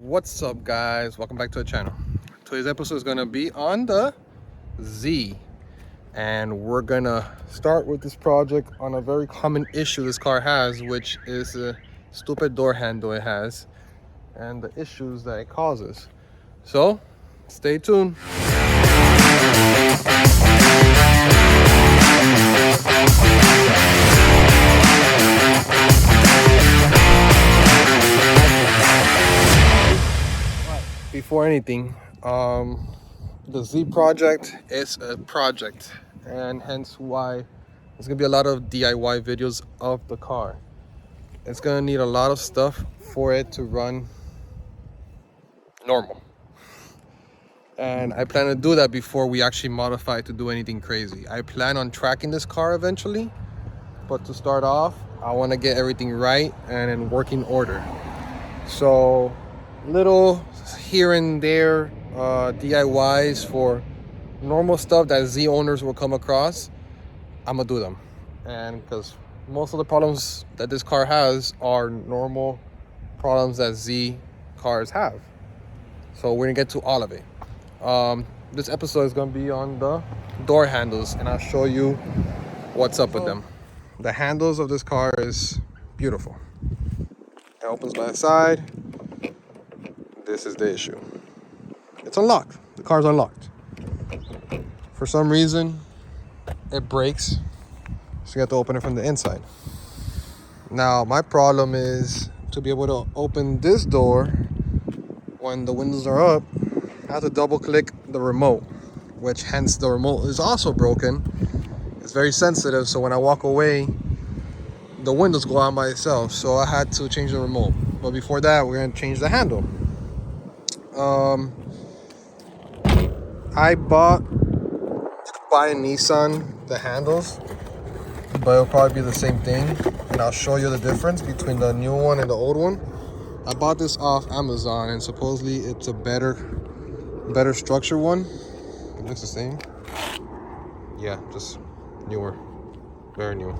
What's up, guys? Welcome back to the channel. Today's episode is gonna be on the Z, and we're gonna start with this project on a very common issue this car has, which is a stupid door handle it has and the issues that it causes. So stay tuned. Before anything, the Z project is a project, and hence why there's gonna be a lot of DIY videos of the car. It's gonna need a lot of stuff for it to run normal, and I plan to do that before we actually modify it to do anything crazy. I plan on tracking this car eventually, but to start off, I want to get everything right and in working order. So little here and there DIYs for normal stuff that Z owners will come across, I'm gonna do them. And because most of the problems that this car has are normal problems that Z cars have, so we're gonna get to all of it. This episode is gonna be on the door handles, and I'll show you what's up with them. The handles of this car is beautiful. It opens by the side. This is the issue. It's unlocked. The car's unlocked. For some reason, it breaks, so you have to open it from the inside. Now, my problem is to be able to open this door when the windows are up, I have to double click the remote, which hence the remote is also broken. It's very sensitive, so when I walk away, the windows go out by itself, so I had to change the remote. But before that, we're gonna change the handle. I bought by Nissan the handles, but it'll probably be the same thing, and I'll show you the difference between the new one and the old one. I bought this off Amazon, and supposedly it's a better structure one. It looks the same. Yeah, just newer, very new.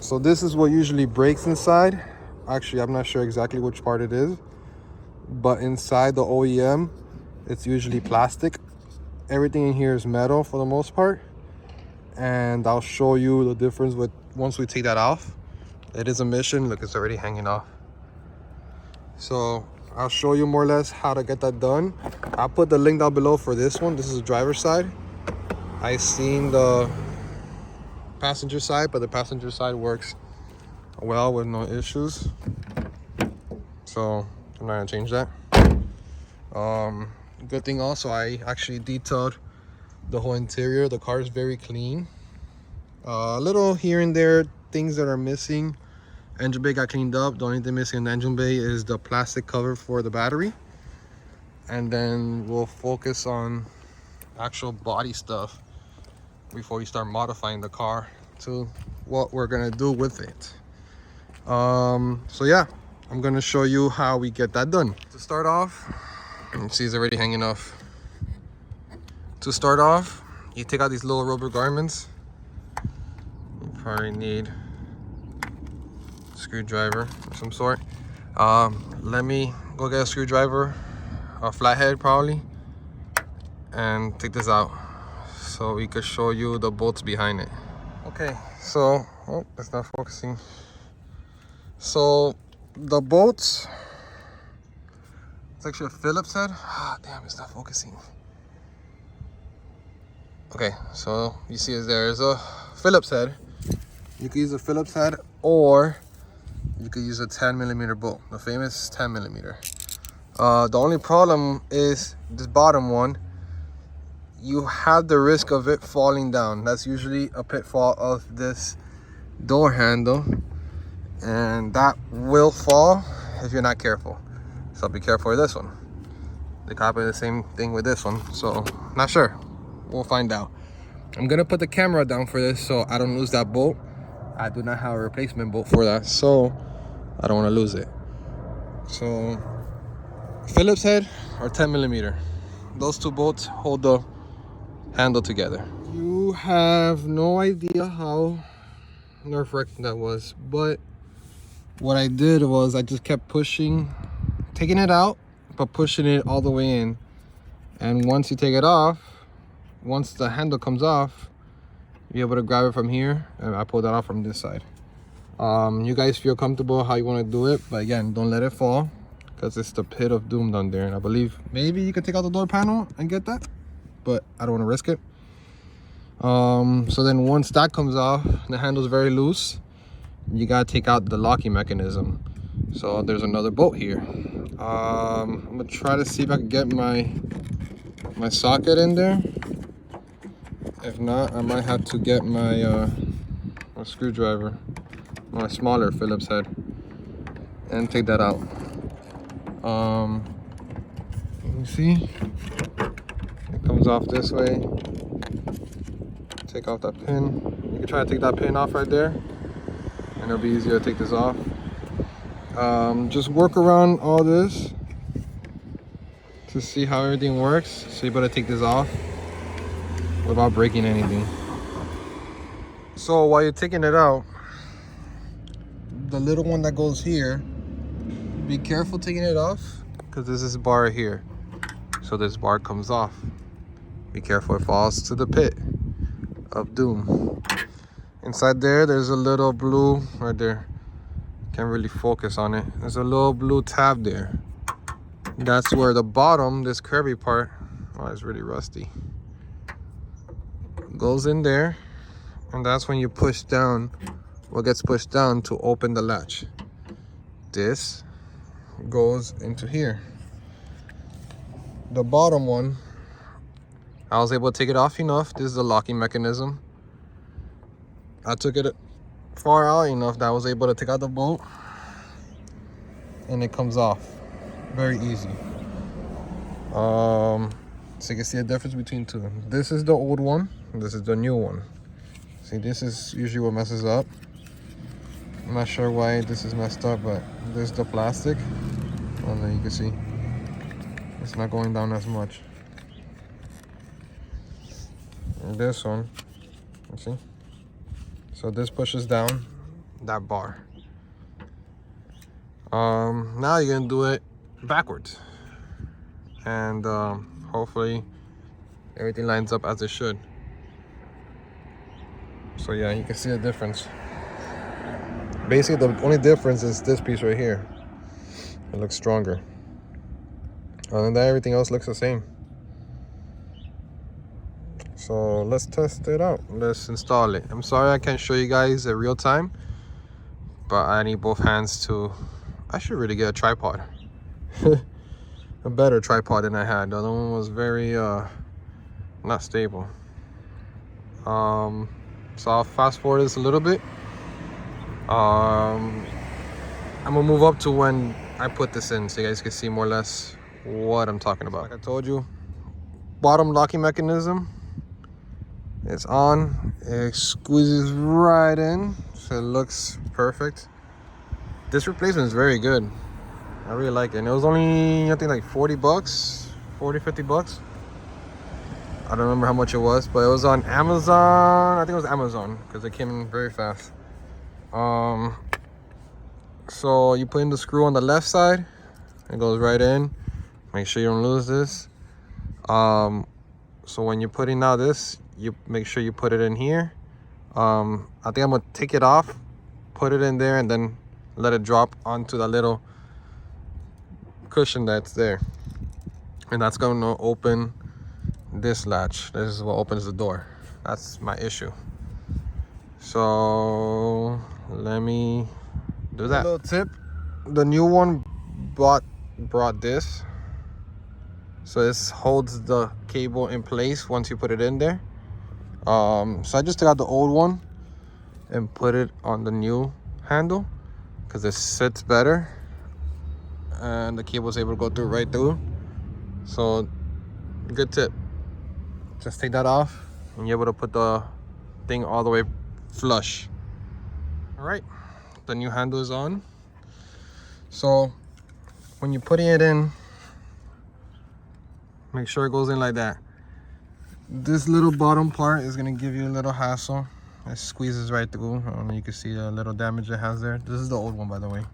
So this is what usually breaks inside. Actually, I'm not sure exactly which part it is, but inside the OEM, it's usually plastic. Everything in here is metal for the most part, and I'll show you the difference with once we take that off. It is a mission. Look, it's already hanging off. So I'll show you more or less how to get that done. I'll put the link down below for this one. This is the driver's side. I seen the passenger side, but the passenger side works well with no issues, so I'm not gonna change that. Good thing also, I actually detailed the whole interior. The car is very clean. Little here and there things that are missing. Engine bay got cleaned up. The only thing missing in the engine bay is the plastic cover for the battery, and then we'll focus on actual body stuff before we start modifying the car to what we're gonna do with it. So yeah, I'm gonna show you how we get that done. To start off, you see it's already hanging off. To start off, you take out these little rubber garments. You probably need a screwdriver of some sort. Let me go get a screwdriver, a flathead probably, and take this out so we could show you the bolts behind it. Okay, so it's not focusing. So the bolts, it's actually a Phillips head. Damn, it's not focusing. Okay, so you see there's a Phillips head. You could use a Phillips head, or you could use a 10mm bolt, the famous 10mm. The only problem is this bottom one. You have the risk of it falling down. That's usually a pitfall of this door handle, and that will fall if you're not careful. So be careful with this one. They copy the same thing with this one, so not sure. We'll find out. I'm gonna put the camera down for this so I don't lose that bolt. I do not have a replacement bolt for that, so I don't want to lose it. So Phillips head or 10mm, those two bolts hold the handle together. You have no idea how nerve wracking that was, but what I did was I just kept pushing taking it out but pushing it all the way in. And once you take it off, once the handle comes off, you're able to grab it from here, and I pulled that off from this side. You guys feel comfortable how you want to do it, but again, don't let it fall, because it's the pit of doom down there. And I believe maybe you could take out the door panel and get that, but I don't want to risk it. So then once that comes off, the handle's very loose, you gotta take out the locking mechanism. So there's another bolt here. I'm gonna try to see if I can get my socket in there. If not, I might have to get my screwdriver, my smaller Phillips head, and take that out. You see, it comes off this way. Take off that pin. You can try to take that pin off right there, and it'll be easier to take this off. Just work around all this to see how everything works. So you better take this off without breaking anything. So while you're taking it out, the little one that goes here, be careful taking it off, because this is bar here. So this bar comes off. Be careful, it falls to the pit of doom. Inside there, there's a little blue right there. Can't really focus on it. There's a little blue tab there. That's where the bottom, this curvy part, oh, it's really rusty, goes in there, and that's when you push down what gets pushed down to open the latch. This goes into here. The bottom one, I was able to take it off enough. This is the locking mechanism. I took it far out enough that I was able to take out the bolt, and it comes off very easy. So you can see the difference between two. This is the old one, and this is the new one. See, this is usually what messes up. I'm not sure why this is messed up, but this is the plastic. And then you can see it's not going down as much. And this one, you see? So this pushes down that bar. Now you're gonna do it backwards, and hopefully everything lines up as it should. So yeah, you can see the difference. Basically, the only difference is this piece right here. It looks stronger. Other than that, everything else looks the same. So let's test it out. Let's install it. I'm sorry I can't show you guys in real time, but I need both hands to. I should really get a tripod. A better tripod than I had. The other one was very not stable. So I'll fast forward this a little bit. I'm gonna move up to when I put this in, so you guys can see more or less what I'm talking about. Like I told you, bottom locking mechanism, it's on. It squeezes right in, so it looks perfect. This replacement is very good. I really like it. And it was only, I think, like 40 bucks, 50 bucks. I don't remember how much it was, but it was on Amazon. I think it was Amazon, because it came in very fast. So you put in the screw on the left side, it goes right in. Make sure you don't lose this. So when you're putting out this, you make sure you put it in here. I think I'm gonna take it off, put it in there, and then let it drop onto the little cushion that's there, and that's gonna open this latch. This is what opens the door. That's my issue. So let me do that. A little tip: the new one brought this, so this holds the cable in place once you put it in there. So I just took out the old one and put it on the new handle, because it sits better and the cable is able to go through right through. So good tip, just take that off and you're able to put the thing all the way flush. All right, the new handle is on. So when you're putting it in, make sure it goes in like that. This little bottom part is gonna give you a little hassle. It squeezes right through. You can see the little damage it has there. This is the old one, by the way.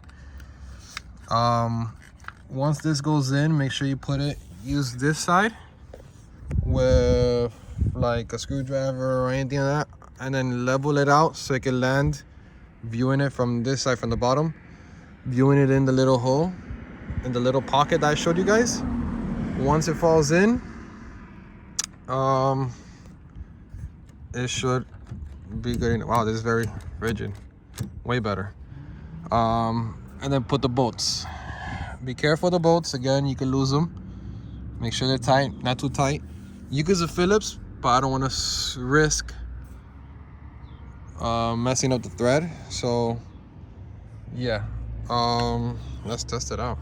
once this goes in, make sure you use this side with like a screwdriver or anything like that, and then level it out so it can land, viewing it from this side, from the bottom, viewing it in the little hole, in the little pocket that I showed you guys. Once it falls in, it should be good. Wow, this is very rigid, way better. And then put the bolts. Be careful of the bolts, again, you can lose them. Make sure they're tight, not too tight. You can use a Phillips, but I don't want to risk messing up the thread. So yeah, let's test it out.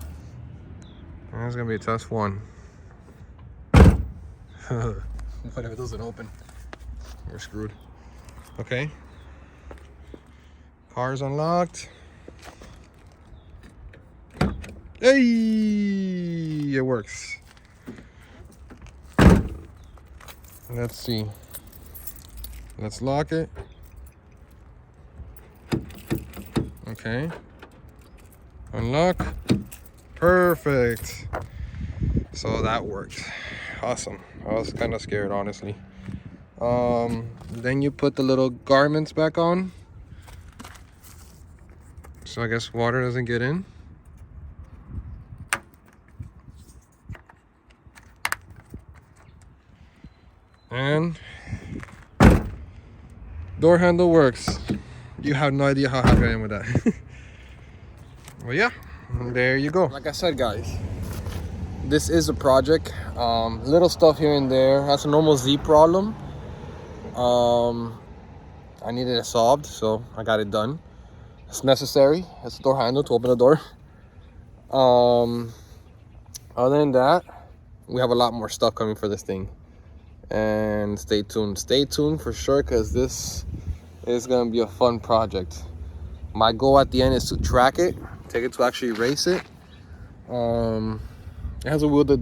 And it's gonna be test one. What if it doesn't open? We're screwed. Okay, car's unlocked. Hey, it works. Let's see. Let's lock it. Okay. Unlock. Perfect. So that worked. Awesome. I was kind of scared, honestly. Then you put the little garments back on. So I guess water doesn't get in. And door handle works. You have no idea how happy I am with that. Well, yeah, there you go. Like I said, guys, this is a project. Little stuff here and there. That's a normal Z problem. I needed it solved, so I got it done. It's necessary. It's a door handle to open the door. Other than that, we have a lot more stuff coming for this thing. And stay tuned for sure, because this is gonna be a fun project. My goal at the end is to track it, take it to actually race it. It has a wheel to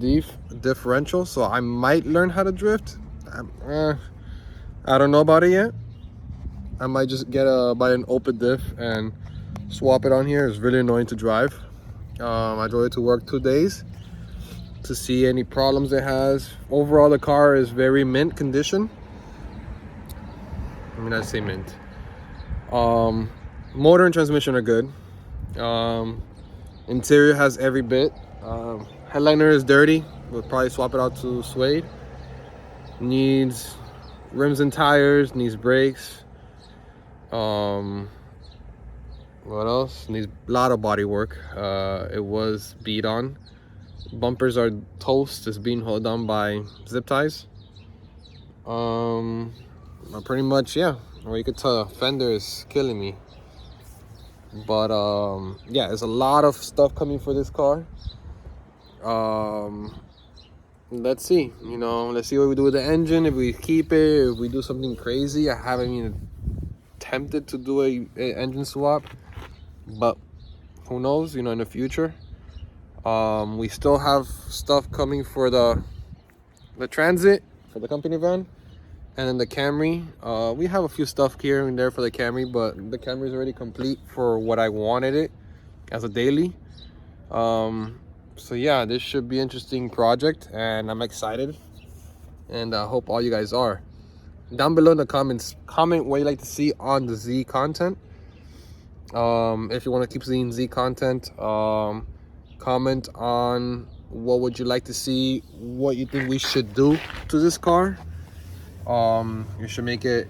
differential, so I might learn how to drift. I don't know about it yet. I might just buy an open diff and swap it on here. It's really annoying to drive. I drove it to work 2 days to see any problems it has. Overall, the car is very mint condition. I mean, I say mint. Motor and transmission are good. Interior has every bit. Headliner is dirty. We'll probably swap it out to suede. Needs rims and tires, needs brakes. What else? Needs a lot of body work. It was beat on. Bumpers are toast. It's being held down by zip ties. Pretty much, yeah. Or you could tell fender is killing me. But yeah, there's a lot of stuff coming for this car. Let's see, let's see what we do with the engine. If we keep it, if we do something crazy. I haven't even attempted to do a engine swap, but who knows, in the future. We still have stuff coming for the Transit, for the company van, and then the Camry. We have a few stuff here and there for the Camry, but the Camry is already complete for what I wanted it as a daily. So yeah, this should be an interesting project, and I'm excited, and I hope all you guys are. Down below in the comments, comment what you like to see on the Z content. If you want to keep seeing Z content, comment on what would you like to see, what you think we should do to this car. You should make it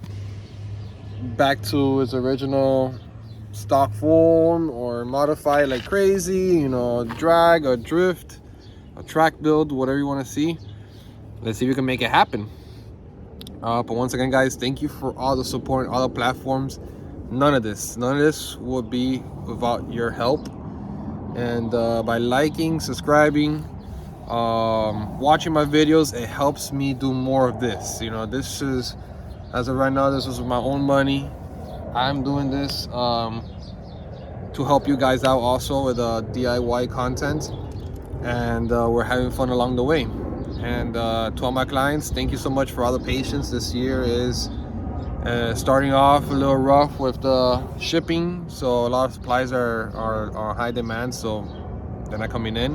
back to its original stock form, or modify it like crazy, drag or drift, a track build, whatever you want to see. Let's see if we can make it happen. But once again, guys, thank you for all the support, all the platforms. None of this would be without your help. And by liking, subscribing, watching my videos, it helps me do more of this. This is, as of right now, this was my own money. I'm doing this to help you guys out also with DIY content, and we're having fun along the way. And to all my clients, thank you so much for all the patience. This year is starting off a little rough with the shipping, so a lot of supplies are high demand, so they're not coming in.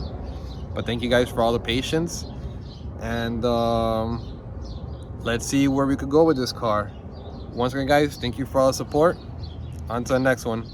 But thank you guys for all the patience, and let's see where we could go with this car. Once again, guys, thank you for all the support. On to the next one.